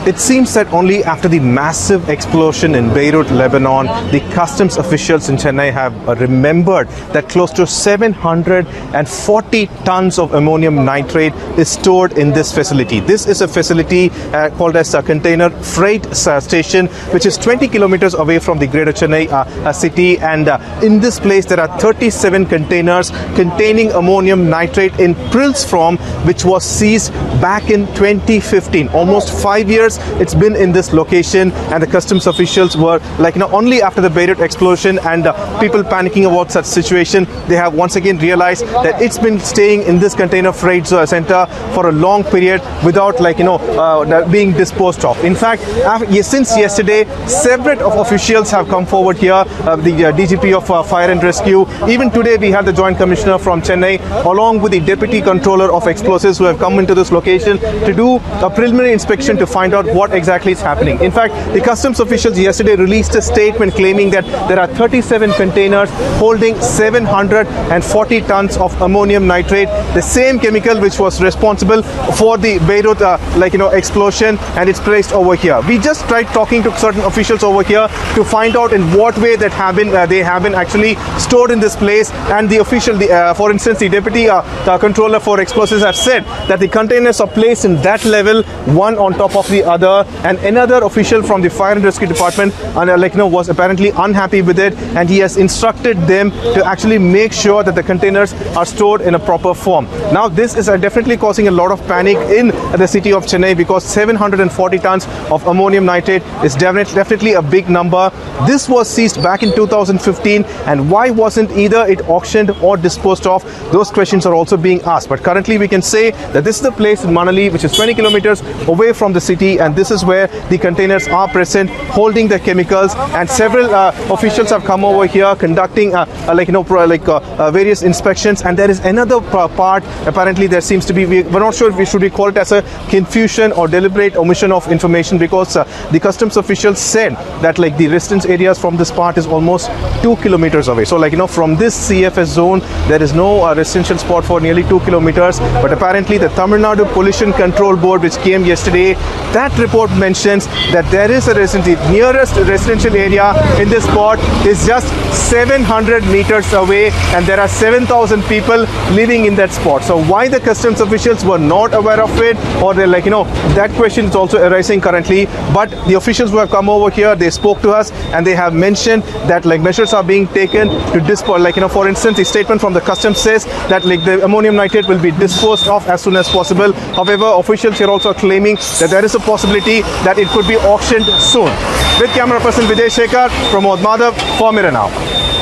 It seems that only after the massive explosion in Beirut, Lebanon, the customs officials in Chennai have remembered that close to 740 tons of ammonium nitrate is stored in this facility. This is a facility called as a container freight station, which is 20 kilometers away from the greater Chennai city. And in this place, there are 37 containers containing ammonium nitrate in Prill's form, which was seized back in 2015. Almost 5 years it's been in this location, and the customs officials were only after the Beirut explosion and people panicking about such situation, they have once again realized that it's been staying in this container freight center for a long period without being disposed of. In fact, since yesterday, several of officials have come forward here, the DGP of Fire and Rescue. Even today we had the Joint Commissioner from Chennai along with the Deputy Controller of Explosives who have come into this location to do a preliminary inspection to find out what exactly is happening. In fact, the customs officials yesterday released a statement claiming that there are 37 containers holding 740 tons of ammonium nitrate, the same chemical which was responsible for the Beirut explosion, and it's placed over here. We just tried talking to certain officials over here to find out in what way that they have been actually stored in this place. And the official, for instance, the Deputy Controller for Explosives have said that the containers are placed in that level, one on top of the other. And another official from the Fire and Rescue Department was apparently unhappy with it, and he has instructed them to actually make sure that the containers are stored in a proper form. Now this is definitely causing a lot of panic in the city of Chennai, because 740 tons of ammonium nitrate is definitely a big number. This was seized back in 2015, and why wasn't either it auctioned or disposed of? Those questions are also being asked. But currently we can say that this is the place in Manali, which is 20 kilometers away from the city, and this is where the containers are present holding the chemicals. And several officials have come over here conducting various inspections. And there is another part, apparently there seems to be, we're not sure if we should call it as a confusion or deliberate omission of information, because the customs officials said that the residence areas from this part is almost 2 kilometers away. So from this CFS zone there is no residential spot for nearly 2 kilometers. But apparently the Tamil Nadu Pollution Control Board, which came yesterday, that report mentions that there is the nearest residential area in this spot is just 700 meters away, and there are 7,000 people living in that spot. So why the customs officials were not aware of it, or they're that question is also arising currently. But the officials who have come over here, they spoke to us and they have mentioned that measures are being taken to dispose. For instance, the statement from the customs says that the ammonium nitrate will be disposed of as soon as possible. However, officials here also are claiming that there is a possibility that it could be auctioned soon. With camera person Vijay Shekhar, Pramod Madhav for Mirror Now.